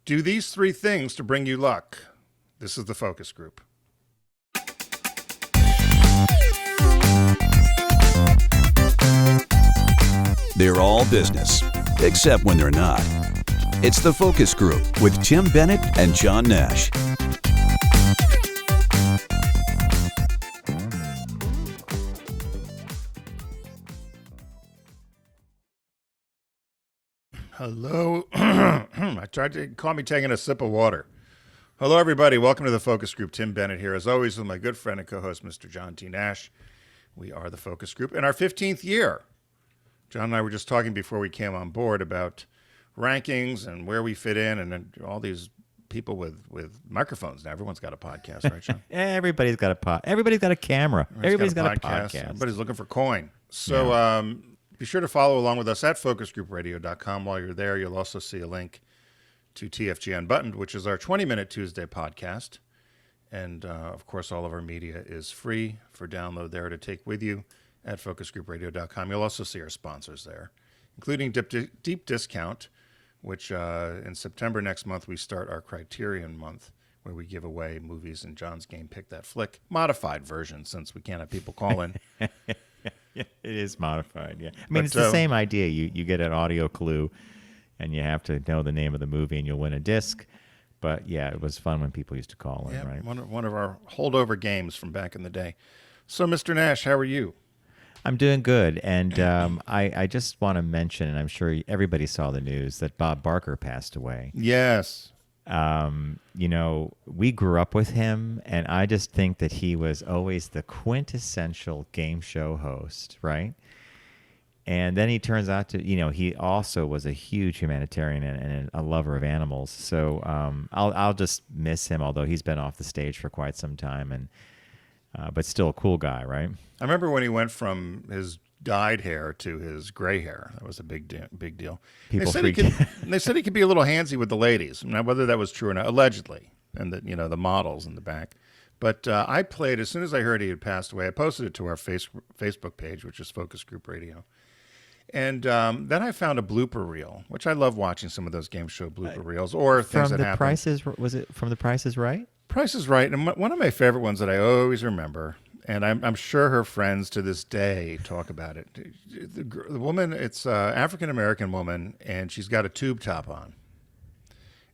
Do these 3 things to bring you luck. This is the focus group. They're all business, except when they're not. It's the Focus Group with Tim Bennett and John Nash. Hello. I tried to call me taking a sip of water. Hello, everybody. Welcome to the Focus Group. Tim Bennett here, as always, with my good friend and co-host, Mr. John T. Nash. We are the Focus Group in our 15th year. John and I were just talking before we came on board about rankings and where we fit in, and all these people with microphones now. Everyone's got a podcast, right, John? Everybody's got a Everybody's got a camera. Everybody's got a podcast. Everybody's looking for coin. So be sure to follow along with us at focusgroupradio.com. While you're there, you'll also see a link to TFG Unbuttoned, which is our 20-minute Tuesday podcast. And, of course, all of our media is free for download there to take with you at focusgroupradio.com. You'll also see our sponsors there, including Deep Discount, which in September next month we start our Criterion Month, where we give away movies in John's Game Pick That Flick, modified version, since we can't have people call in. Yeah, it is modified, yeah. I mean, it's the same idea. You get an audio clue, and you have to know the name of the movie, and you'll win a disc. But, yeah, it was fun when people used to call in, right? One of our holdover games from back in the day. So, Mr. Nash, how are you? I'm doing good, and I just want to mention, and I'm sure everybody saw the news, that Bob Barker passed away. Yes. We grew up with him, and I just think that he was always the quintessential game show host, right? And then he turns out to, he also was a huge humanitarian and a lover of animals. So I'll just miss him, although he's been off the stage for quite some time, and but still a cool guy, right? I remember when he went from his dyed hair to his gray hair. That was a big deal. They said he could be a little handsy with the ladies. Now, whether that was true or not, allegedly, and that the models in the back. But I played, as soon as I heard he had passed away, I posted it to our Facebook page, which is Focus Group Radio. And then I found a blooper reel, which I love watching some of those game show blooper reels or things that happen. Was it from The Price is Right? Price is Right. And one of my favorite ones that I always remember, and I'm sure her friends to this day talk about it. The woman, it's an African-American woman, and she's got a tube top on.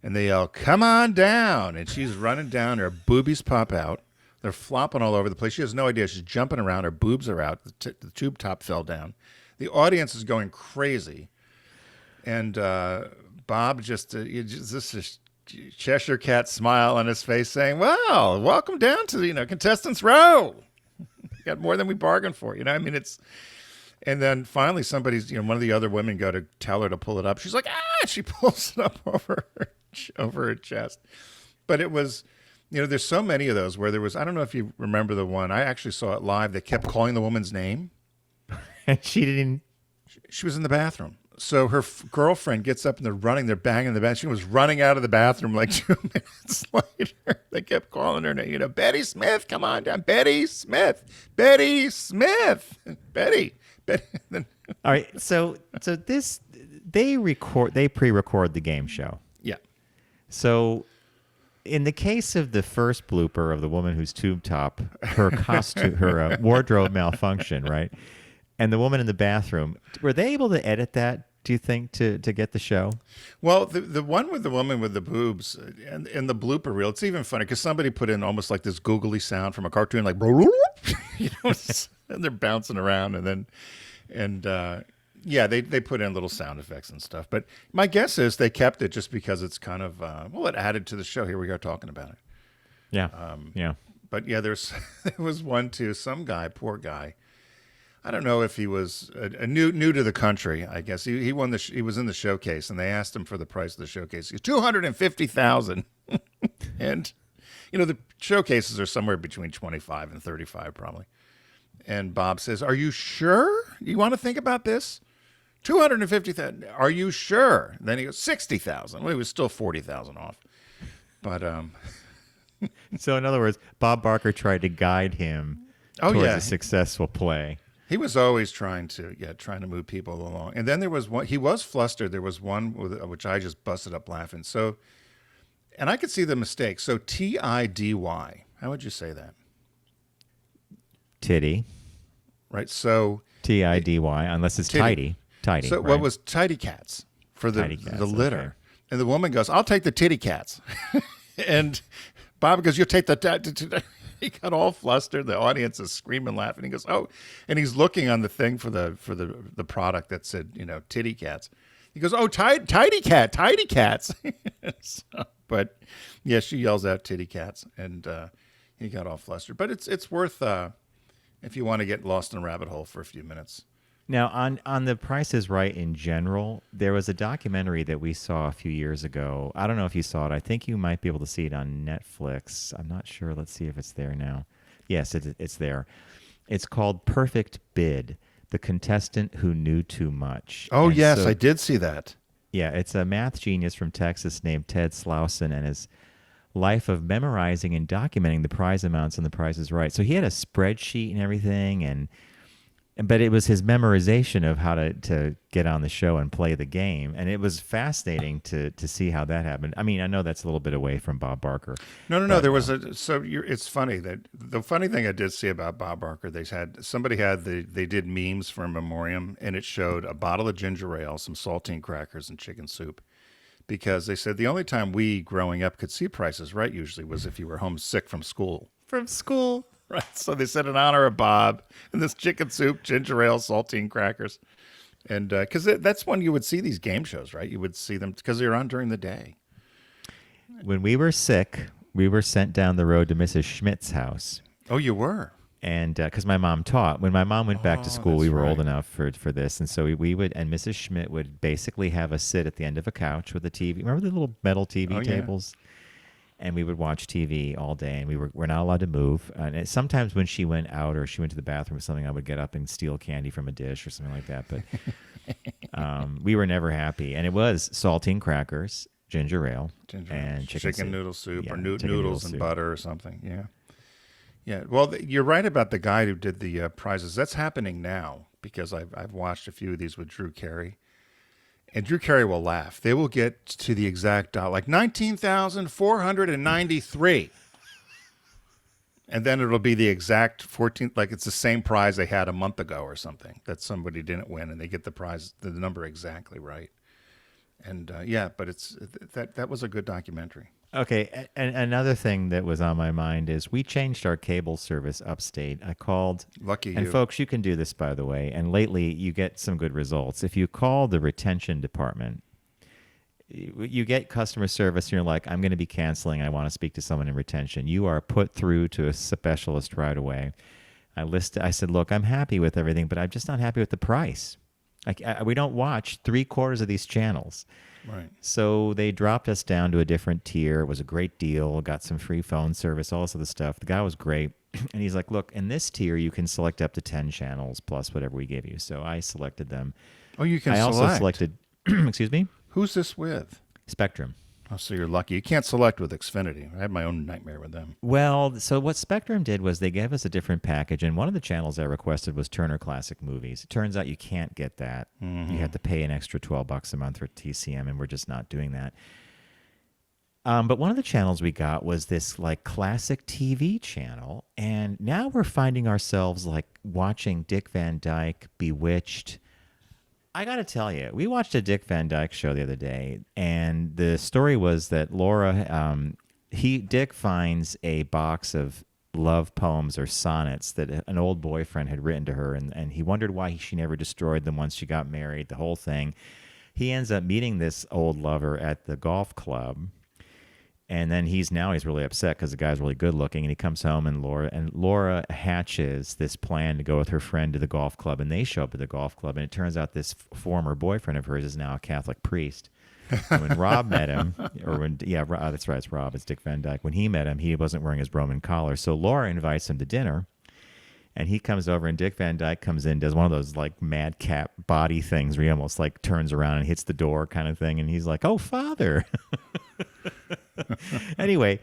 And they yell, "Come on down." And she's running down. Her boobies pop out. They're flopping all over the place. She has no idea. She's jumping around. Her boobs are out. The tube top fell down. The audience is going crazy. And Bob just this Cheshire Cat smile on his face saying, "Well, welcome down to, contestants row. Got more than we bargained for." I mean, it's, and then finally somebody's, one of the other women go to tell her to pull it up. She's like, she pulls it up over her chest. But it was, there's so many of those where there was, I don't know if you remember the one, I actually saw it live. They kept calling the woman's name. And she didn't. She was in the bathroom. So her girlfriend gets up and they're banging the bathroom. She was running out of the bathroom like 2 minutes later. They kept calling her name. Betty Smith, come on down. Betty Smith. Betty Smith. Betty. All right. So this, they pre-record the game show. Yeah. So in the case of the first blooper of the woman whose tube top, her costume, her wardrobe malfunction, right? And the woman in the bathroom, were they able to edit that, do you think, to get the show? Well, the one with the woman with the boobs and the blooper reel, it's even funny because somebody put in almost like this googly sound from a cartoon, like, and they're bouncing around. They put in little sound effects and stuff. But my guess is they kept it just because it's kind of, it added to the show. Here we are talking about it. Yeah. Yeah. But yeah, there was one too, some guy, poor guy. I don't know if he was new to the country. I guess he won he was in the showcase, and they asked him for the price of the showcase. He's $250,000, and the showcases are somewhere between 25 and 35 probably. And Bob says, "Are you sure you want to think about this? 250,000. Are you sure?" And then he goes, 60,000. Well, he was still 40,000 off, but So in other words, Bob Barker tried to guide him towards a successful play. He was always trying to move people along. And then there was one, he was flustered. There was one which I just busted up laughing. So And I could see the mistake. So TIDY. How would you say that? Titty. Right. So TIDY, unless it's titty. tidy. So right? what was tidy cats for the Tidy cats, the litter? okay. And the woman goes, "I'll take the titty cats." And Bob goes, "You'll take the." He got all flustered. The audience is screaming, laughing. He goes, "Oh!" And he's looking on the thing for the product that said, titty cats. He goes, "Oh, tidy cats." But yeah, she yells out titty cats, and he got all flustered. But it's worth if you want to get lost in a rabbit hole for a few minutes. Now, on The Price is Right in general, there was a documentary that we saw a few years ago. I don't know if you saw it. I think you might be able to see it on Netflix. I'm not sure. Let's see if it's there now. Yes, it's there. It's called Perfect Bid, The Contestant Who Knew Too Much. Oh, And yes, so- I did see that. Yeah, it's a math genius from Texas named Ted Slauson and his life of memorizing and documenting the prize amounts on The Price is Right. So he had a spreadsheet and everything, but it was his memorization of how to get on the show and play the game. And it was fascinating to see how that happened. I mean, I know that's a little bit away from Bob Barker. No. But, There was it's funny that the funny thing I did see about Bob Barker, they did memes for a memoriam, and it showed a bottle of ginger ale, some saltine crackers, and chicken soup. Because they said the only time we growing up could see Prices Right usually was if you were homesick from school. Right. So they said in honor of Bob, and this chicken soup, ginger ale, saltine crackers. And because that's when you would see these game shows, right? You would see them because they were on during the day. When we were sick, we were sent down the road to Mrs. Schmidt's house. Oh, you were? And because my mom taught, when my mom went back to school, we that's were old right. enough for this, and so we would, and Mrs. Schmidt would basically have us sit at the end of a couch with a TV. Remember the little metal TV Oh, yeah. tables? And we would watch TV all day, and we're not allowed to move. And sometimes when she went out or she went to the bathroom or something, I would get up and steal candy from a dish or something like that. But we were never happy, and it was saltine crackers, ginger ale, and chicken soup. noodle soup, Yeah, or chicken noodles noodle and soup. butter or something. Yeah. Yeah. Well, you're right about the guy who did the prizes. That's happening now because I've watched a few of these with Drew Carey. And Drew Carey will laugh. They will get to the exact dollar, like 19,493. And then it'll be the exact 14, like it's the same prize they had a month ago or something that somebody didn't win, and they get the prize, the number exactly right. And but it's that was a good documentary. Okay, and another thing that was on my mind is we changed our cable service upstate. I called. Lucky And you. folks, you can do this, by the way. And lately, you get some good results. If you call the retention department, you get customer service, and you're like, I'm going to be canceling. I want to speak to someone in retention. You are put through to a specialist right away. I said, look, I'm happy with everything, but I'm just not happy with the price. We don't watch 3/4 of these channels. Right. So they dropped us down to a different tier. It was a great deal. Got some free phone service, all this other stuff. The guy was great. And he's like, look, in this tier, you can select up to 10 channels plus whatever we give you. So I selected them. Oh, you can I select. also selected, excuse me, Who's this with? Spectrum. Oh, so you're lucky. You can't select with Xfinity. I had my own nightmare with them. Well, so what Spectrum did was they gave us a different package, and one of the channels I requested was Turner Classic Movies. It turns out you can't get that. You have to pay an extra $12 a month for TCM, and we're just not doing that. But one of the channels we got was this like classic TV channel, and now we're finding ourselves like watching Dick Van Dyke, Bewitched. I got to tell you, we watched a Dick Van Dyke show the other day, and the story was that Dick finds a box of love poems or sonnets that an old boyfriend had written to her, and he wondered why she never destroyed them once she got married, the whole thing. He ends up meeting this old lover at the golf club, and then he's really upset because the guy's really good looking, and he comes home, and Laura hatches this plan to go with her friend to the golf club, and they show up at the golf club, and it turns out this former boyfriend of hers is now a Catholic priest. And when Rob met him, that's right, it's Rob, it's Dick Van Dyke. When he met him, he wasn't wearing his Roman collar, so Laura invites him to dinner, and he comes over, and Dick Van Dyke comes in, does one of those like madcap body things where he almost like turns around and hits the door kind of thing, and he's like, "Oh, Father." Anyway,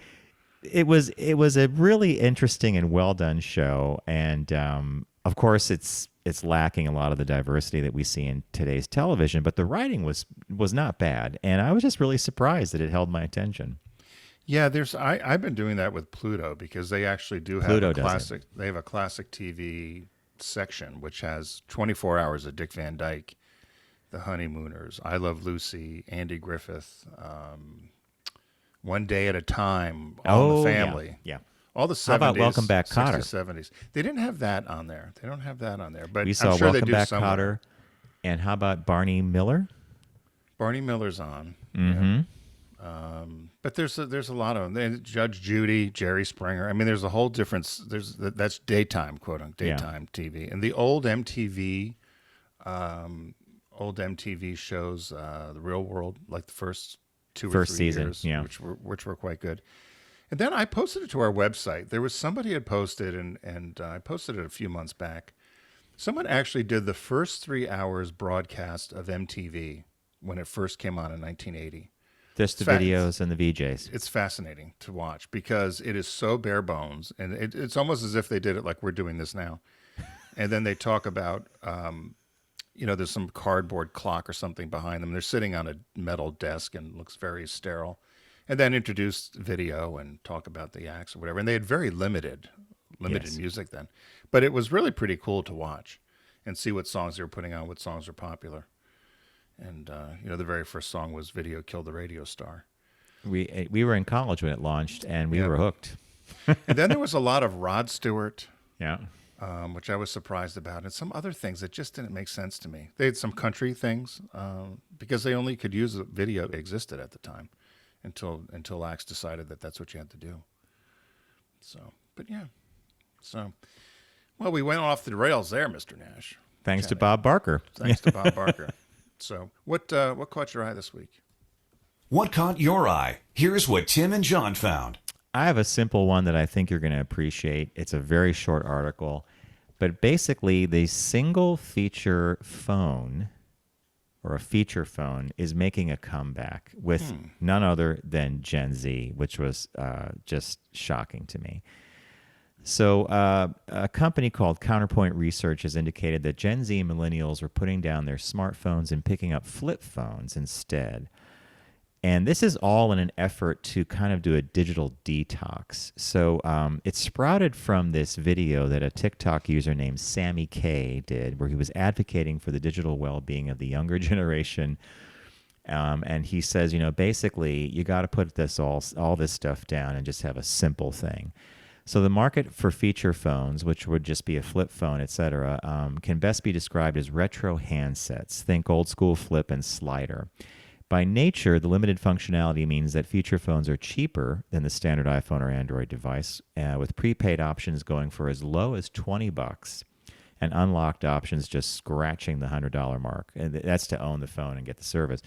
it was a really interesting and well done show, and of course it's lacking a lot of the diversity that we see in today's television, but the writing was not bad, and I was just really surprised that it held my attention. Yeah, I've been doing that with Pluto because they actually do have Pluto a does it. classic. They have a classic TV section which has 24 hours of Dick Van Dyke, The Honeymooners, I Love Lucy, Andy Griffith, One Day at a Time, All in Oh, the yeah. Family. Yeah. All the How about 70s, Welcome Back, 60s, Kotter? 70s. They didn't have that on there. They don't have that on there. But We I'm saw sure they Welcome do Back, somewhere. Kotter. And how about Barney Miller? Barney Miller's on. Mm-hmm. Yeah. But there's a lot of them. Judge Judy, Jerry Springer. I mean, there's a whole difference. That's daytime, quote unquote, daytime TV. And the old MTV shows, The Real World, like the first two or First three season, years, yeah. which were quite good. And then I posted it to our website. There was somebody had posted, and I posted it a few months back. Someone actually did the first 3 hours broadcast of MTV when it first came on in 1980. Just the Fact. videos and the VJs. It's fascinating to watch because it is so bare bones, and it's almost as if they did it like we're doing this now. And then they talk about, there's some cardboard clock or something behind them. They're sitting on a metal desk and looks very sterile. And then introduce video and talk about the acts or whatever. And they had very limited Yes. music then, but it was really pretty cool to watch and see what songs they were putting on, what songs were popular. And the very first song was "Video Killed the Radio Star." We were in college when it launched, and we Yeah. were hooked. And then there was a lot of Rod Stewart, Yeah. which I was surprised about, and some other things that just didn't make sense to me. They had some country things because they only could use a video that existed at the time until Axe decided that that's what you had to do. So, but yeah. So, well, we went off the rails there, Mr. Nash. Thanks to Bob Barker. Thanks to Bob Barker. So, what caught your eye this week? What caught your eye? Here's what Tim and John found. I have a simple one that I think you're going to appreciate. It's a very short article, but basically the single feature phone or a feature phone is making a comeback with none other than Gen Z, which was just shocking to me. So a company called Counterpoint Research has indicated that Gen Z and millennials are putting down their smartphones and picking up flip phones instead. And this is all in an effort to kind of do a digital detox. So it sprouted from this video that a TikTok user named Sammy K did, where he was advocating for the digital well-being of the younger generation. And he says, basically, you got to put all this stuff down and just have a simple thing. So the market for feature phones, which would just be a flip phone, et cetera, can best be described as retro handsets. Think old school flip and slider. By nature, the limited functionality means that feature phones are cheaper than the standard iPhone or Android device, with prepaid options going for as low as $20 and unlocked options just scratching the $100 mark. And that's to own the phone and get the service.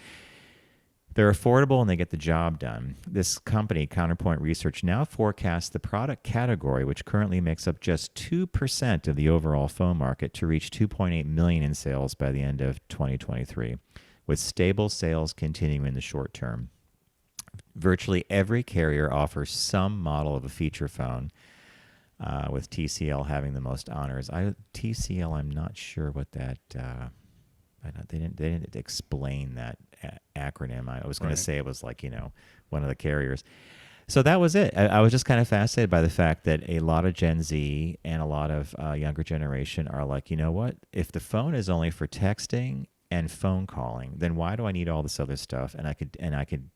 They're affordable and they get the job done. This company, Counterpoint Research, now forecasts the product category, which currently makes up just 2% of the overall phone market, to reach 2.8 million in sales by the end of 2023, with stable sales continuing in the short term. Virtually every carrier offers some model of a feature phone, with TCL having the most honors. TCL, I'm not sure what that... They didn't explain that acronym. I was going to say it was like, one of the carriers. So that was it. I was just kind of fascinated by the fact that a lot of Gen Z and a lot of younger generation are like, you know what? If the phone is only for texting and phone calling, then why do I need all this other stuff? And I could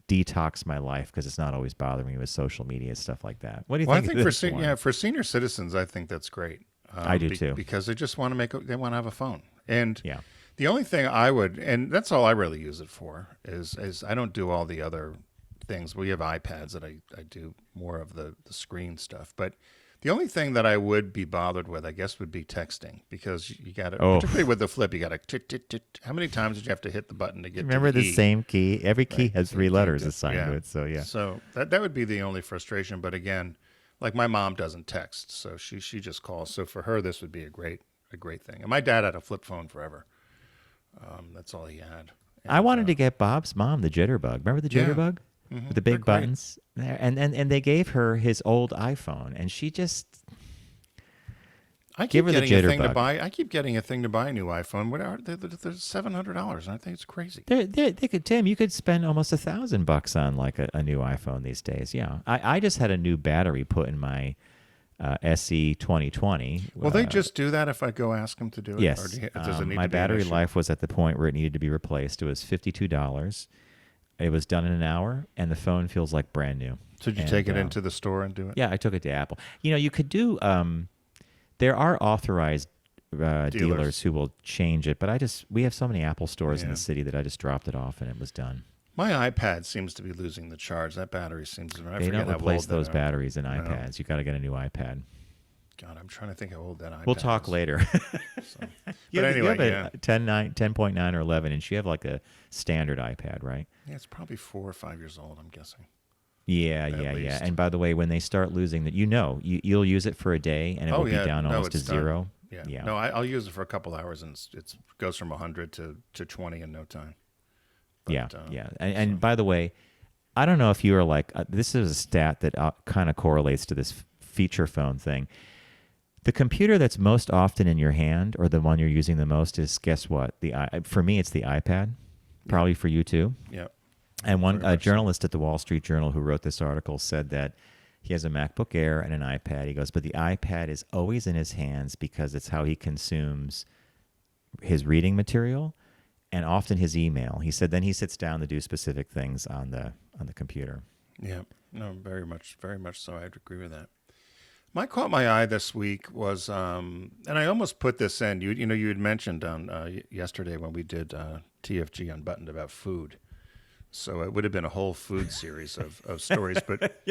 detox my life because it's not always bothering me with social media and stuff like that. What do you think? I think of this one? for senior citizens, I think that's great. I do too, because they just want to they want to have a phone. And yeah. The only thing I would, and that's all I really use it for, is I don't do all the other things. We have iPads that I do more of the screen stuff. But the only thing that I would be bothered with, I guess, would be texting, because you got to, particularly with the flip, you got to, how many times did you have to hit the button to get Remember to the the E? same key? Every key has three letters Yeah. assigned to it. So, yeah. So that would be the only frustration. But again, like my mom doesn't text, so she just calls. So for her, this would be a great thing. And my dad had a flip phone forever. That's all he had. And, I wanted to get Bob's mom the Jitterbug. Remember the Jitterbug with the big buttons? And they gave her his old iPhone, and she just. I keep Give her the getting a thing to jitterbug. buy. I keep getting a thing to buy a new iPhone. What are they're $700? I think it's crazy. They could, Tim. You could spend almost $1,000 on like a new iPhone these days. Yeah, I just had a new battery put in my SE 2020. Will they just do that if I go ask them to do it? Yes. Or does it need My to be an battery issue? life was at the point where it needed to be replaced. It was $52. It was done in an hour, and the phone feels like brand new. So did you And, take it into the store and do it? Yeah, I took it to Apple. You could do. There are authorized dealers who will change it, but we have so many Apple stores in Yeah. the city that I just dropped it off and it was done. My iPad seems to be losing the charge. That battery seems to. They don't replace those batteries in iPads. You got to get a new iPad. God, I'm trying to think how old that iPad We'll talk is. later. So. You But have anyway, a 10.9 or 11 inch. You have like a standard iPad, right? Yeah, it's probably 4 or 5 years old, I'm guessing. Yeah. least. And by the way, when they start losing that, you'll use it for a day and it will be down almost to it's done. zero. Yeah. No, I'll use it for a couple hours and it goes from 100 to 20 in no time. But, And by the way, I don't know if you are like, this is a stat that kind of correlates to this feature phone thing. The computer that's most often in your hand or the one you're using the most is, guess what? For me, it's the iPad. Probably for you too. Yeah. And one Very much so. journalist at the Wall Street Journal who wrote this article said that he has a MacBook Air and an iPad. He goes, but the iPad is always in his hands because it's how he consumes his reading material and often his email. He said then he sits down to do specific things on the computer. Yeah. No, very much so. I'd agree with that. My caught my eye this week was, and I almost put this in. You had mentioned on yesterday when we did TFG Unbuttoned about food. So it would have been a whole food series of stories. But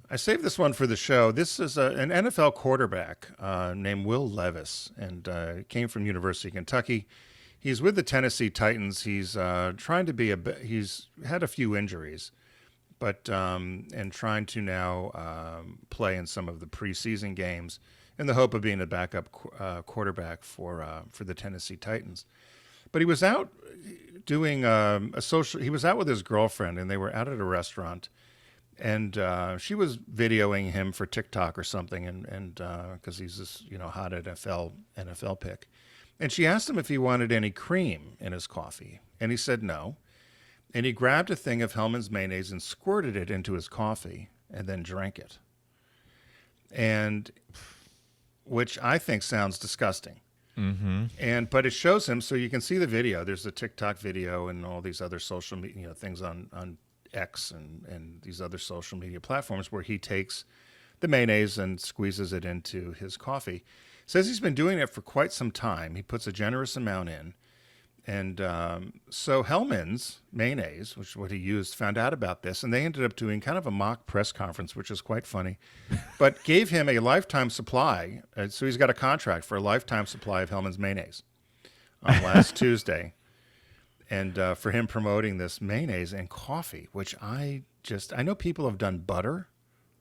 I saved this one for the show. This is an NFL quarterback named Will Levis, and came from University of Kentucky. He's with the Tennessee Titans. He's trying to be he's had a few injuries, but and trying to now play in some of the preseason games in the hope of being a backup quarterback for the Tennessee Titans. But he was out doing he was out with his girlfriend, and they were out at a restaurant, and she was videoing him for TikTok or something, and because he's this hot NFL pick, and she asked him if he wanted any cream in his coffee, and he said no, and he grabbed a thing of Hellman's mayonnaise and squirted it into his coffee and then drank it, and which I think sounds disgusting. Mm-hmm. But it shows him, so you can see the video. There's a TikTok video and all these other social media things on X and these other social media platforms where he takes the mayonnaise and squeezes it into his coffee. Says he's been doing it for quite some time. He puts a generous amount in. And so Hellman's mayonnaise, which is what he used, found out about this, and they ended up doing kind of a mock press conference, which is quite funny, but gave him a lifetime supply. So he's got a contract for a lifetime supply of Hellman's mayonnaise on last Tuesday. And for him promoting this mayonnaise and coffee, which I know people have done butter.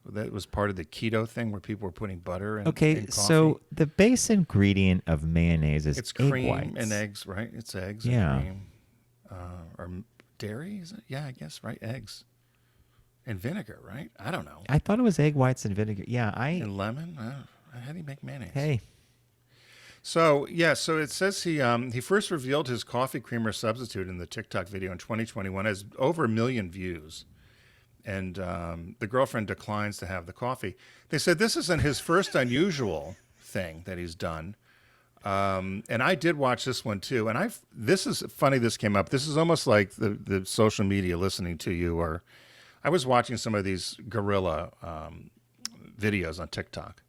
That was part of the keto thing where people were putting butter in coffee. So the base ingredient of mayonnaise is it's cream egg whites. and eggs, right? It's eggs Yeah. and cream. Or dairy, is it? Yeah, I guess, right? Eggs. And vinegar, right? I don't know. I thought it was egg whites and vinegar. Yeah, And lemon? How do you make mayonnaise? Hey, So it says he first revealed his coffee creamer substitute in the TikTok video in 2021, has over 1 million views. And the girlfriend declines to have the coffee. They said this isn't his first unusual thing that he's done. And I did watch this one too. And this is funny. This came up. This is almost like the social media listening to you. Or I was watching some of these gorilla videos on TikTok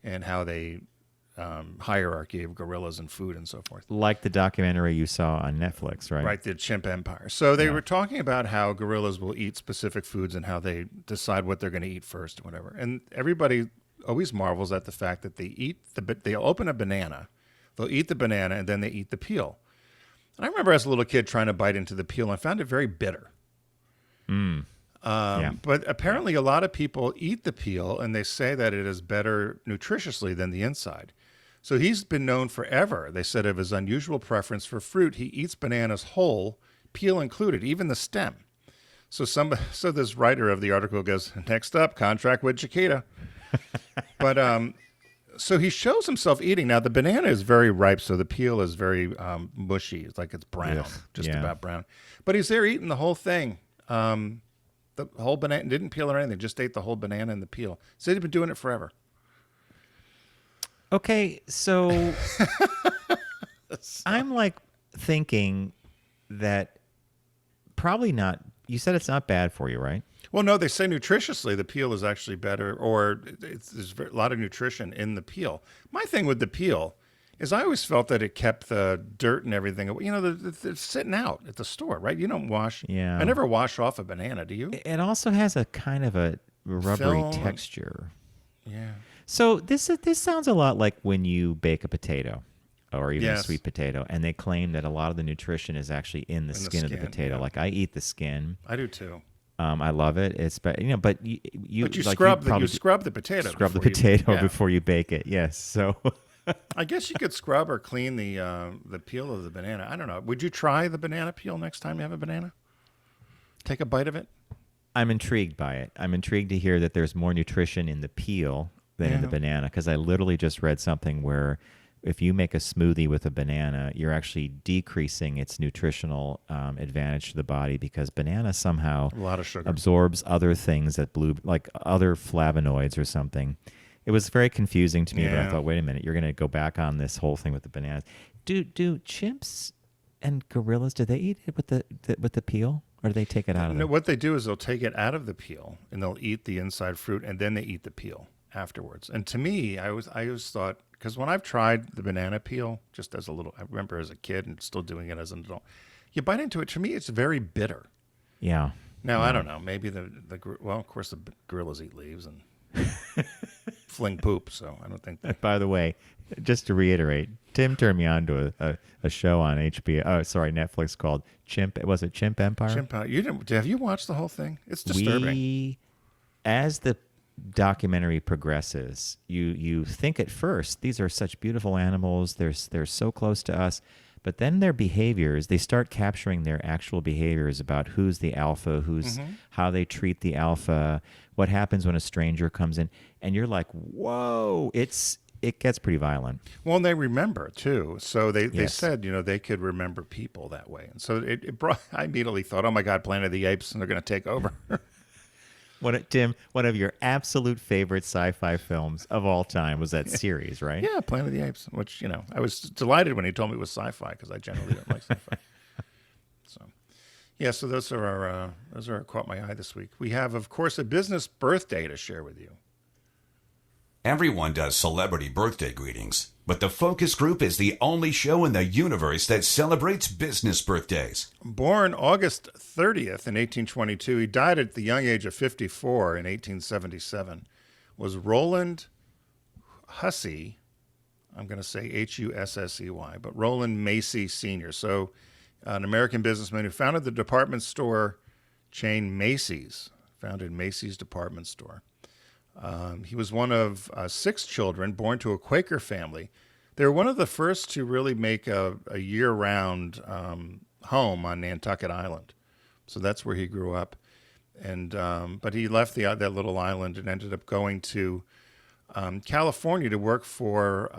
and how they hierarchy of gorillas and food and so forth. like the documentary you saw on Netflix, right? Right, the chimp empire. So they were talking about how gorillas will eat specific foods and how they decide what they're going to eat first, or whatever. And everybody always marvels at the fact that they'll open a banana, they'll eat the banana, and then they eat the peel. And I remember as a little kid trying to bite into the peel, and I found it very bitter. But apparently a lot of people eat the peel, and they say that it is better nutritiously than the inside. So he's been known forever, they said, of his unusual preference for fruit. He eats bananas whole, peel included, even the stem. So this writer of the article goes, next up, contract with Chiquita. But So he shows himself eating. Now, the banana is very ripe, so the peel is very mushy. It's like it's brown, Ugh, just yeah. about brown. But he's there eating the whole thing. The whole banana, didn't peel or anything, just ate the whole banana and the peel. Said he'd been doing it forever. Okay, so I'm like thinking that probably not. You said it's not bad for you, right? Well, no, they say nutritiously the peel is actually better, or there's a lot of nutrition in the peel. My thing with the peel is I always felt that it kept the dirt and everything. You know, it's sitting out at the store, right? You don't wash. Yeah. I never wash off a banana. Do you? It also has a kind of a rubbery Film. texture. Yeah. So this sounds a lot like when you bake a potato or even a Yes. sweet potato, and they claim that a lot of the nutrition is actually in the skin of the potato. yeah. Like I eat the skin. I do too. I love it. It's but you But you like, scrub probably you scrub the potato. scrub the before you- potato yeah. before you bake it. Yes. So I guess you could scrub or clean the peel of the banana. I don't know. Would you try the banana peel next time you have a banana? Take a bite of it. I'm intrigued by it. I'm intrigued to hear that there's more nutrition in the peel than in the Yeah. banana, because I literally just read something where if you make a smoothie with a banana, you're actually decreasing its nutritional advantage to the body, because banana somehow A lot of sugar. absorbs other things that like other flavonoids or something. It was very confusing to me, but I Yeah. thought, wait a minute, you're going to go back on this whole thing with the bananas. Do chimps and gorillas, do they eat it with the peel, or do they take it out of No, the what they do is they'll take it out of the peel and they'll eat the inside fruit, and then they eat the peel afterwards. And to me, I always thought, because when I've tried the banana peel, just as a little, I remember as a kid and still doing it as an adult, you bite into it. To me, it's very bitter. Yeah. Now I don't know. Maybe well, of course the gorillas eat leaves and fling poop. So I don't think that. By the way, just to reiterate, Tim turned me on to a show on Netflix called Chimp. Was it Chimp Empire? Chimpanzee. You didn't? Have you watched the whole thing? It's disturbing. As the documentary progresses, you think at first these are such beautiful animals. They're so close to us, but then their behaviors, they start capturing their actual behaviors about who's the alpha, how they treat the alpha, what happens when a stranger comes in, and you're like, whoa! It gets pretty violent. Well, and they remember too. So they Yes. said, they could remember people that way. And so it brought, I immediately thought, oh my God, Planet of the Apes, and they're going to take over. Tim, one of your absolute favorite sci-fi films of all time was that series, right? Yeah, Planet of the Apes, which, I was delighted when he told me it was sci-fi, because I generally don't like sci-fi. So, yeah, so those are caught my eye this week. We have, of course, a business birthday to share with you. Everyone does celebrity birthday greetings, but the Focus Group is the only show in the universe that celebrates business birthdays. Born August 30th in 1822, he died at the young age of 54 in 1877, was Rowland Hussey, I'm going to say Hussey, but Rowland Macy Sr., so an American businessman who founded the department store chain Macys, founded Macy's department store. He was one of 6 children born to a Quaker family. They were one of the first to really make a year-round home on Nantucket Island. So that's where he grew up. And but he left that little island and ended up going to California to work for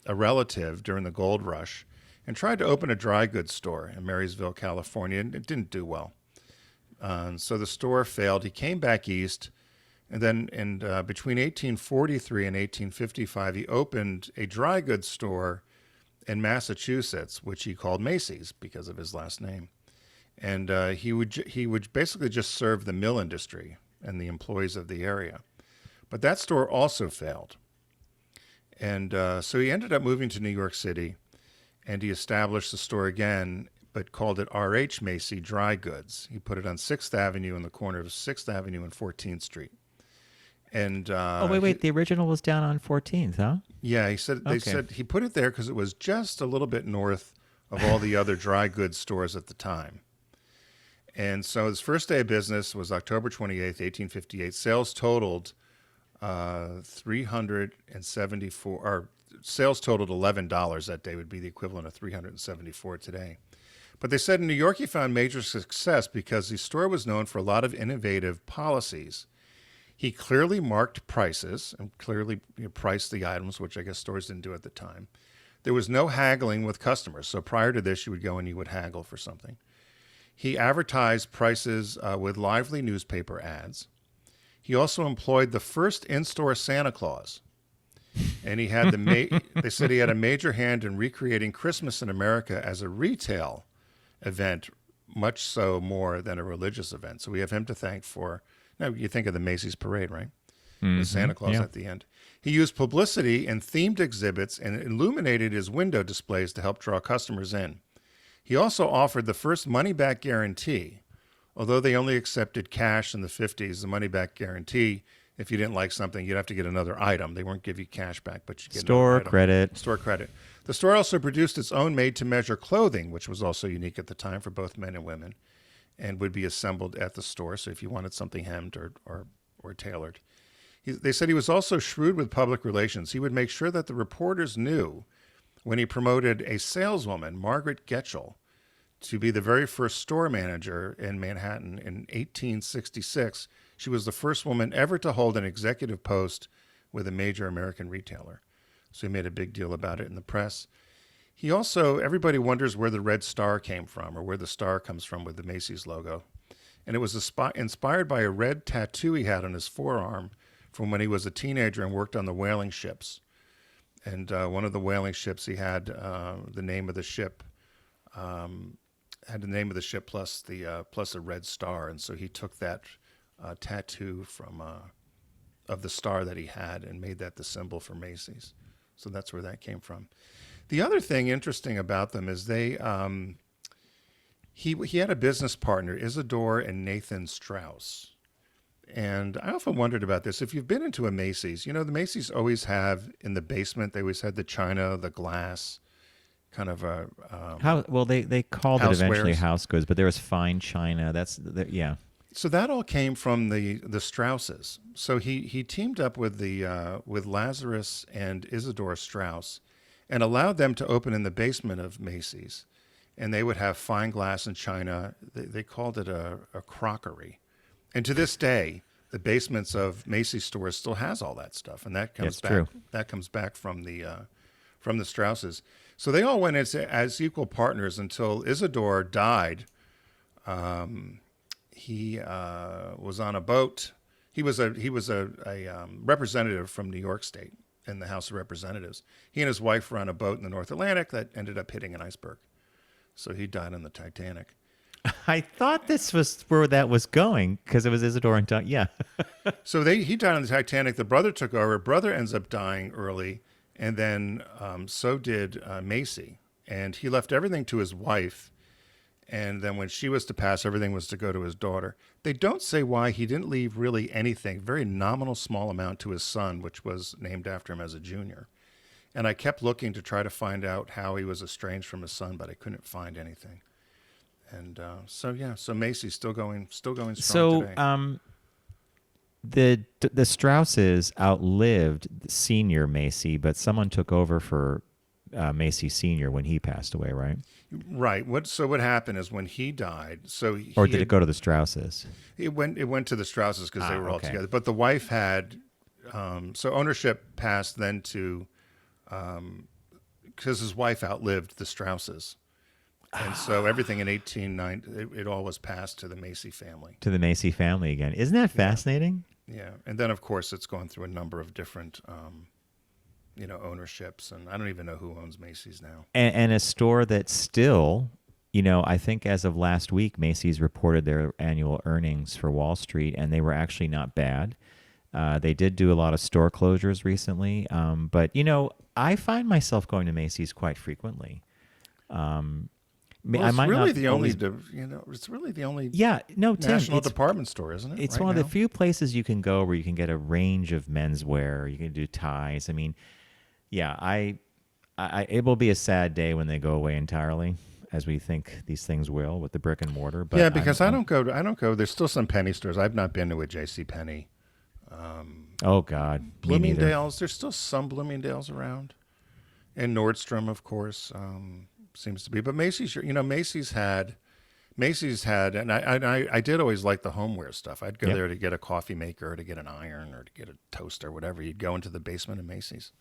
a relative during the gold rush, and tried to open a dry goods store in Marysville, California, and it didn't do well. So the store failed. He came back east. And then between 1843 and 1855, he opened a dry goods store in Massachusetts, which he called Macy's because of his last name. And he would basically just serve the mill industry and the employees of the area. But that store also failed. And so he ended up moving to New York City, and he established the store again, but called it R.H. Macy Dry Goods. He put it on 6th Avenue in the corner of 6th Avenue and 14th Street. And wait, the original was down on 14th, huh? Yeah, they said he put it there because it was just a little bit north of all the other dry goods stores at the time. And so his first day of business was October 28th, 1858. Sales totaled $$11 that day, would be the equivalent of $374 today. But they said in New York he found major success because the store was known for a lot of innovative policies. He clearly marked prices and clearly priced the items, which I guess stores didn't do at the time. There was no haggling with customers. So prior to this, you would go and you would haggle for something. He advertised prices with lively newspaper ads. He also employed the first in-store Santa Claus. And he had they said he had a major hand in recreating Christmas in America as a retail event, much so more than a religious event. So we have him to thank for, now you think of the Macy's parade, right? The Santa Claus at the end. He used publicity and themed exhibits and illuminated his window displays to help draw customers in. He also offered the first money-back guarantee. Although they only accepted cash in the 50s, the money-back guarantee, if you didn't like something, you'd have to get another item. They wouldn't give you cash back, but you get store another item. credit. Store credit. The store also produced its own made-to-measure clothing, which was also unique at the time for both men and women, and would be assembled at the store. So if you wanted something hemmed or tailored. They said he was also shrewd with public relations. He would make sure that the reporters knew when he promoted a saleswoman, Margaret Getchell, to be the very first store manager in Manhattan in 1866. She was the first woman ever to hold an executive post with a major American retailer. So he made a big deal about it in the press. He also, everybody wonders where the red star came from or where the star comes from with the Macy's logo. And it was inspired by a red tattoo he had on his forearm from when he was a teenager and worked on the whaling ships. And one of the whaling ships, he had the name of the ship, plus a red star. And so he took that tattoo from of the star that he had and made that the symbol for Macy's. So that's where that came from. The other thing interesting about them is he had a business partner, Isidore and Nathan Strauss. And I often wondered about this. If you've been into a Macy's, the Macy's always have in the basement, they always had the china, the glass, kind of a... they called it eventually housewares. house goods, but there was fine china. Yeah. So that all came from the Strausses. So he teamed up with with Lazarus and Isidore Strauss and allowed them to open in the basement of Macy's. And they would have fine glass and china. They called it a crockery. And to this day, the basements of Macy's stores still has all that stuff, and that comes back. True. That comes back from the Strausses. So they all went as equal partners until Isidore died. He was on a boat. He was a representative from New York State in the House of Representatives. He and his wife were on a boat in the North Atlantic that ended up hitting an iceberg. So he died on the Titanic. I thought this was where that was going because it was Isidore and Don. Yeah. So he died on the Titanic. The brother took over. Brother ends up dying early, and then so did Macy. And he left everything to his wife. And then when she was to pass, everything was to go to his daughter. They don't say why he didn't leave really anything, very nominal small amount to his son, which was named after him as a junior. And I kept looking to try to find out how he was estranged from his son, but I couldn't find anything. And so Macy's still going strong today. The Strausses outlived senior Macy, but someone took over for Macy Senior when he passed away, right? Right. What happened is when he died, or did it go to the Strausses? It went to the Strausses because they were all okay. together. But the wife had so ownership passed then to because his wife outlived the Strausses. And so everything in 1890, it all was passed to the Macy family. To the Macy family again. Isn't that fascinating? Yeah. And then, of course, it's gone through a number of different, ownerships. And I don't even know who owns Macy's now. And a store that still, I think as of last week, Macy's reported their annual earnings for Wall Street, and they were actually not bad. They did do a lot of store closures recently. But, I find myself going to Macy's quite frequently. Well, it's really the only national department store, isn't it? It's right one now? of the few places you can go where you can get a range of menswear. You can do ties. I mean, yeah, it will be a sad day when they go away entirely, as we think these things will with the brick and mortar. But yeah, because I don't go. There's still some penny stores. I've not been to a J.C. Penney. Oh God, Bloomingdale's. There's still some Bloomingdale's around, and Nordstrom, of course. Seems to be, but Macy's. Macy's had Macy's had, and I did always like the homeware stuff. I'd go Yep. there to get a coffee maker, or to get an iron, or to get a toaster, whatever. You'd go into the basement of Macy's,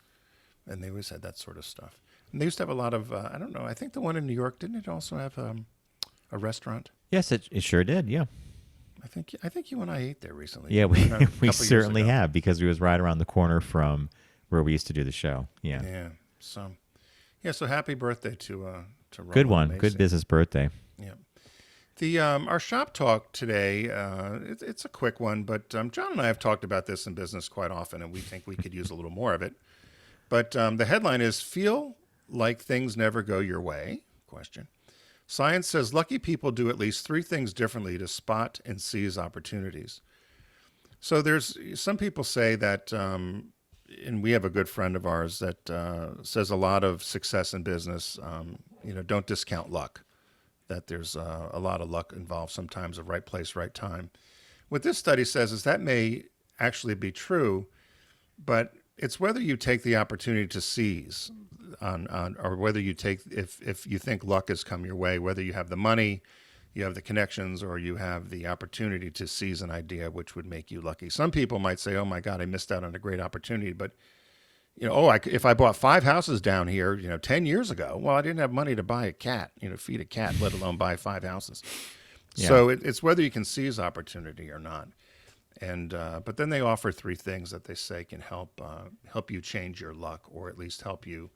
and they always had that sort of stuff. And they used to have a lot of, I don't know, I think the one in New York, didn't it also have a restaurant? Yes, it sure did. Yeah. I think you and I ate there recently. Yeah, we A couple we years certainly ago. have, because we was right around the corner from where we used to do the show. Yeah. Yeah. So happy birthday to Good Rowland one. Macy. Good business birthday. Yeah. The our shop talk today, it's a quick one, but John and I have talked about this in business quite often, and we think we could use a little more of it. But the headline is "Feel like things never go your way?" Question. Science says lucky people do at least 3 things differently to spot and seize opportunities. So there's some people say that, and we have a good friend of ours that says a lot of success in business, don't discount luck. That there's a lot of luck involved sometimes, the right place, right time. What this study says is that may actually be true, but it's whether you take the opportunity to seize on or whether you take, if you think luck has come your way, whether you have the money, you have the connections, or you have the opportunity to seize an idea which would make you lucky. Some people might say, oh my God, I missed out on a great opportunity, but if I bought 5 houses down here, 10 years ago, well, I didn't have money to buy a cat, feed a cat, let alone buy 5 houses. Yeah. So it's whether you can seize opportunity or not. And but then they offer 3 things that they say can help you change your luck, or at least help you.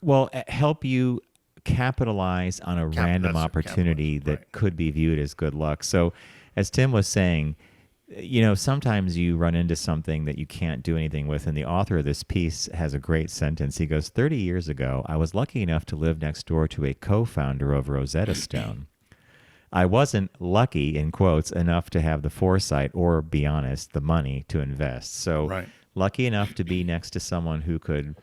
Well, help you capitalize on a random that's it, opportunity capitalize, that right. could be viewed as good luck. So, as Tim was saying, sometimes you run into something that you can't do anything with. And the author of this piece has a great sentence. He goes, 30 years ago, I was lucky enough to live next door to a co-founder of Rosetta Stone. I wasn't lucky, in quotes, enough to have the foresight or, be honest, the money to invest. So Right. lucky enough to be next to someone who could,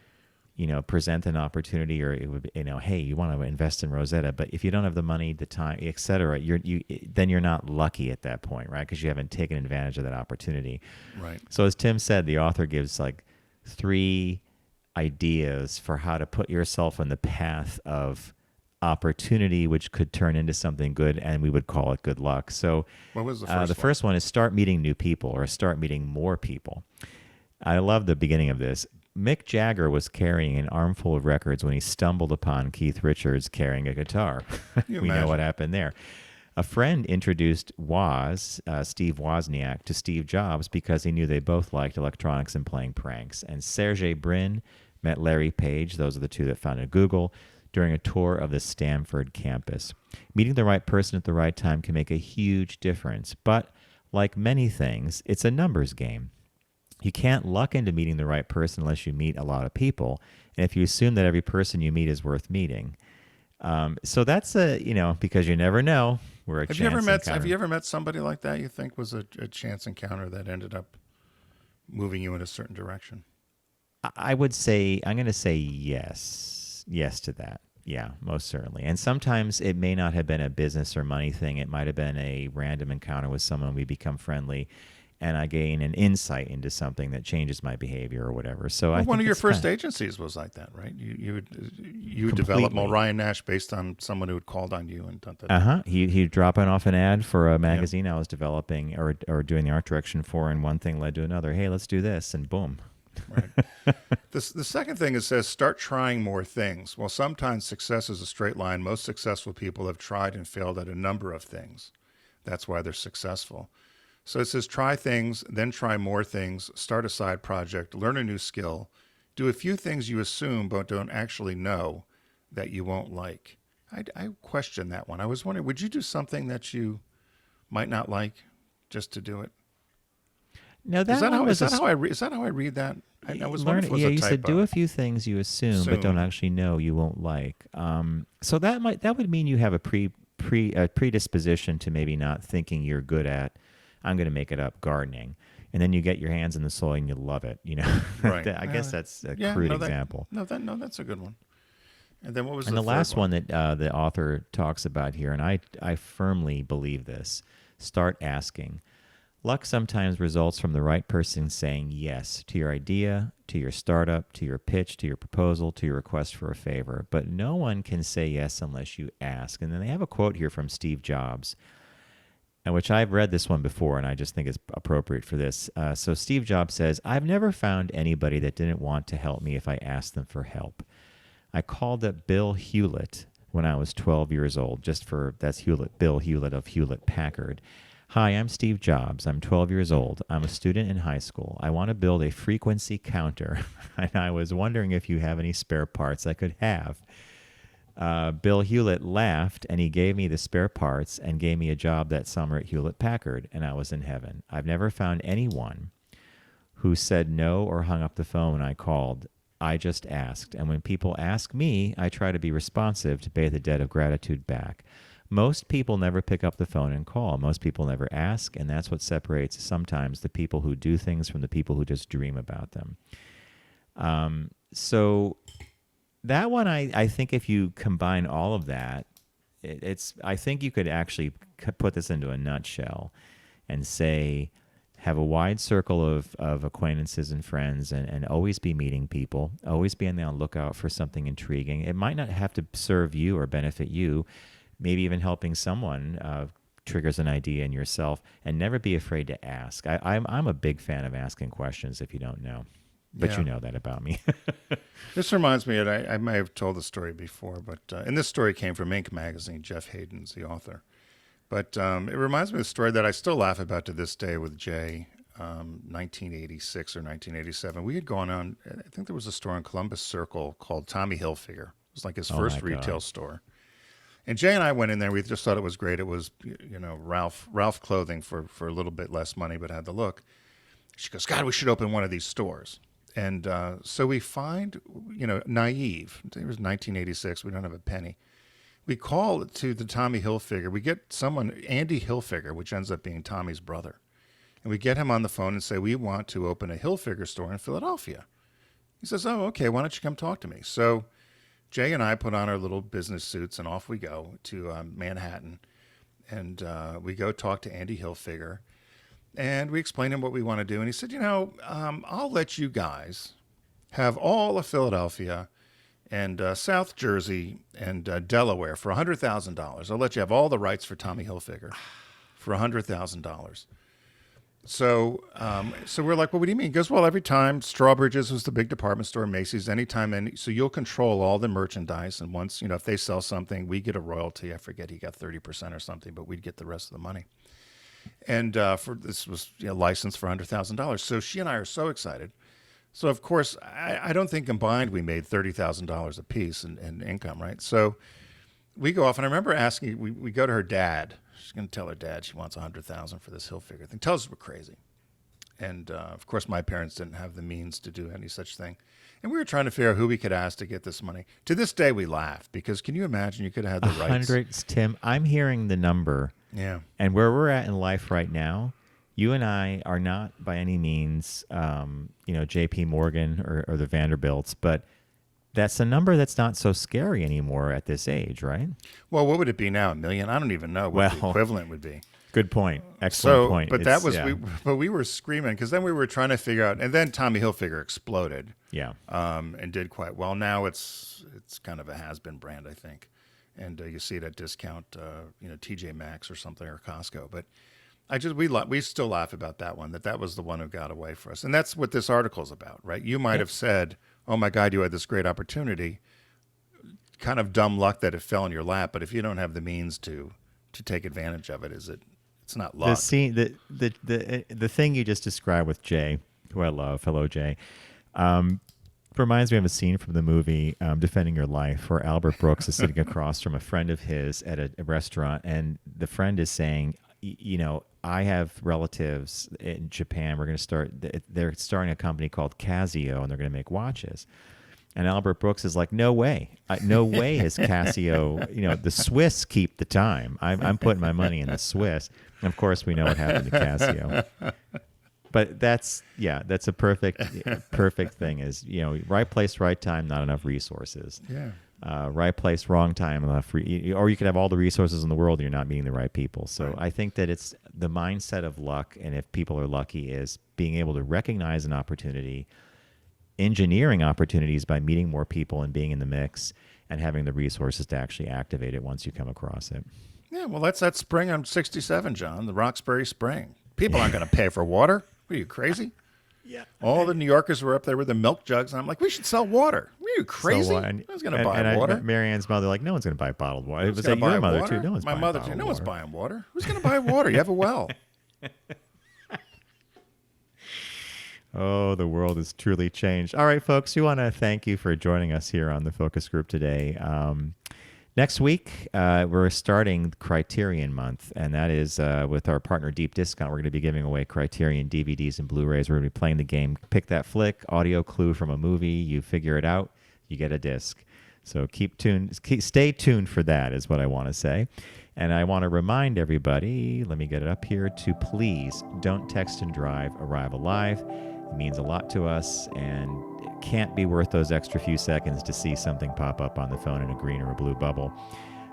present an opportunity, or it would, hey, you want to invest in Rosetta, but if you don't have the money, the time, et cetera, then you're not lucky at that point, right? Because you haven't taken advantage of that opportunity. Right. So as Tim said, the author gives like 3 ideas for how to put yourself in the path of opportunity, which could turn into something good, and we would call it good luck. So What was the first the one? first one is start meeting new people, or start meeting more people. I love the beginning of this. Mick Jagger was carrying an armful of records when he stumbled upon Keith Richards carrying a guitar. you We know imagine? what happened there. A friend introduced Steve Wozniak, to Steve Jobs because he knew they both liked electronics and playing pranks. And Sergey Brin met Larry Page, those are the 2 that founded Google, during a tour of the Stanford campus. Meeting the right person at the right time can make a huge difference. But like many things, it's a numbers game. You can't luck into meeting the right person unless you meet a lot of people. And if you assume that every person you meet is worth meeting. So that's because you never know where a Have chance you ever met encounter. Have you ever met somebody like that you think was a chance encounter that ended up moving you in a certain direction? I would say, I'm going to say yes to that. Yeah, most certainly. And sometimes it may not have been a business or money thing. It might have been a random encounter with someone. We become friendly, and I gain an insight into something that changes my behavior or whatever. So I Well, one think of your it's first kinda- agencies was like that, right? You would develop Completely. Ryan Nash based on someone who had called on you and done that. Uh-huh. He'd dropping off an ad for a magazine I was developing or doing the art direction for, and one thing led to another. Hey, let's do this, and boom. Right. The second thing, it says start trying more things. Well, sometimes success is a straight line. Most successful people have tried and failed at a number of things. That's why they're successful. So it says try things, then try more things, start a side project, learn a new skill, do a few things you assume but don't actually know that you won't like. I question that one. I was wondering, would you do something that you might not like just to do it? No, Is that one how was is that how I read that? I was wondering if it was yeah, a you said typo. do a few things you assume but don't actually know you won't like. So that would mean you have a predisposition to maybe not thinking you're good at, I'm going to make it up, gardening, and then you get your hands in the soil and you love it. Right. I guess that's a Yeah, crude no, example. that's a good one. And then what was And the third last one that the author talks about here, and I firmly believe this: start asking. Luck sometimes results from the right person saying yes to your idea, to your startup, to your pitch, to your proposal, to your request for a favor. But no one can say yes unless you ask. And then they have a quote here from Steve Jobs, and which I've read this one before, and I just think it's appropriate for this. So Steve Jobs says, "I've never found anybody that didn't want to help me if I asked them for help. I called up Bill Hewlett when I was 12 years old, that's Bill Hewlett of Hewlett Packard. Hi, I'm Steve Jobs. I'm 12 years old. I'm a student in high school. I want to build a frequency counter, and I was wondering if you have any spare parts I could have." Bill Hewlett laughed, and he gave me the spare parts and gave me a job that summer at Hewlett Packard, and I was in heaven. I've never found anyone who said no or hung up the phone when I called. I just asked, and when people ask me, I try to be responsive to pay the debt of gratitude back. Most people never pick up the phone and call. Most people never ask, and that's what separates sometimes the people who do things from the people who just dream about them. So that one, I think if you combine all of that, I think you could actually put this into a nutshell and say, have a wide circle of acquaintances and friends, and always be meeting people, always be on the lookout for something intriguing. It might not have to serve you or benefit you. Maybe even helping someone triggers an idea in yourself, and never be afraid to ask. I'm a big fan of asking questions if you don't know, but you know that about me. This reminds me, and I may have told the story before, but and this story came from Inc. magazine. Jeff Hayden's the author. But it reminds me of a story that I still laugh about to this day with Jay, 1986 or 1987. We had gone on, I think there was a store in Columbus Circle called Tommy Hilfiger. It was like his first retail store. And Jay and I went in there. We just thought it was great. It was, Ralph clothing for a little bit less money, but had the look. She goes, God, we should open one of these stores. And so we find, naive. It was 1986. We don't have a penny. We call to the Tommy Hilfiger. We get someone, Andy Hilfiger, which ends up being Tommy's brother. And we get him on the phone and say, we want to open a Hilfiger store in Philadelphia. He says, oh, okay, why don't you come talk to me? So Jay and I put on our little business suits, and off we go to Manhattan. And we go talk to Andy Hilfiger. And we explain him what we want to do. And he said, I'll let you guys have all of Philadelphia and South Jersey and Delaware for $100,000. I'll let you have all the rights for Tommy Hilfiger for $100,000. So we're like, well, what do you mean? He goes, well, every time Strawbridge's was the big department store, Macy's, anytime, so you'll control all the merchandise. And once, if they sell something, we get a royalty. I forget, he got 30% or something, but we'd get the rest of the money. And this was licensed for $100,000. So she and I are so excited. So, of course, I don't think combined we made $30,000 a piece in income, right? So we go off, and I remember asking, we go to her dad. She's going to tell her dad she wants $100,000 for this Hilfiger thing. Tells us we're crazy. And, of course, my parents didn't have the means to do any such thing. And we were trying to figure out who we could ask to get this money. To this day, we laugh, because can you imagine you could have had the rights? 100, Tim, I'm hearing the number. Yeah. And where we're at in life right now, you and I are not by any means, J.P. Morgan or the Vanderbilts, but that's a number that's not so scary anymore at this age, right? Well, what would it be now? $1 million? I don't even know what the equivalent would be. Good point. Excellent point. But we were screaming, because then we were trying to figure out, and then Tommy Hilfiger exploded. Yeah. And did quite well. Now it's kind of a has-been brand, I think. And you see it at discount, TJ Maxx or something, or Costco. But we still laugh about that one, that was the one who got away for us. And that's what this article is about, right? You might have said, oh my God, you had this great opportunity. Kind of dumb luck that it fell in your lap. But if you don't have the means to take advantage of it, it's not luck. The thing you just described with Jay, who I love, hello Jay, reminds me of a scene from the movie Defending Your Life, where Albert Brooks is sitting across from a friend of his at a restaurant, and the friend is saying, I have relatives in Japan. They're starting a company called Casio, and they're going to make watches. And Albert Brooks is like, no way. No way has Casio, the Swiss keep the time. I'm putting my money in the Swiss. And of course, we know what happened to Casio. But that's a perfect thing is, right place, right time, not enough resources. Yeah. Right place, wrong time, enough or you could have all the resources in the world and you're not meeting the right people. So right. I think that the mindset of luck, and if people are lucky, is being able to recognize an opportunity, engineering opportunities by meeting more people and being in the mix, and having the resources to actually activate it once you come across it. Yeah, well, that's that spring on 67, John, the Roxbury Spring. People aren't going to pay for water. Are you crazy? Yeah. All the New Yorkers were up there with the milk jugs, and I'm like, we should sell water. Are you crazy? Who's going to buy water? Marianne's mother, like, no one's going to buy bottled water. It Who's was gonna like buy your mother, water? too. No one's My buying mother, bottled too. No one's water. buying water. Who's going to buy water? You have a well. Oh, the world has truly changed. All right, folks, we want to thank you for joining us here on the Focus Group today. Next week, we're starting Criterion Month, and that is with our partner Deep Discount. We're going to be giving away Criterion DVDs and Blu-rays. We're going to be playing the game Pick That Flick, audio clue from a movie. You figure it out, you get a disc. So stay tuned for that is what I want to say. And I want to remind everybody, let me get it up here, to please don't text and drive, arrive alive. It means a lot to us, and it can't be worth those extra few seconds to see something pop up on the phone in a green or a blue bubble.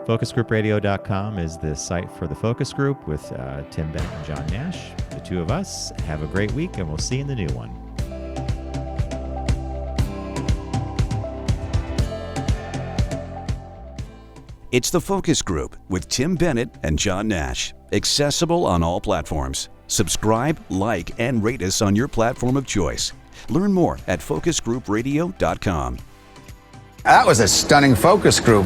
FocusGroupRadio.com is the site for the Focus Group with Tim Bennett and John Nash. The two of us. Have a great week, and we'll see you in the new one. It's the Focus Group with Tim Bennett and John Nash. Accessible on all platforms. Subscribe, like, and rate us on your platform of choice. Learn more at FocusGroupRadio.com. That was a stunning focus group.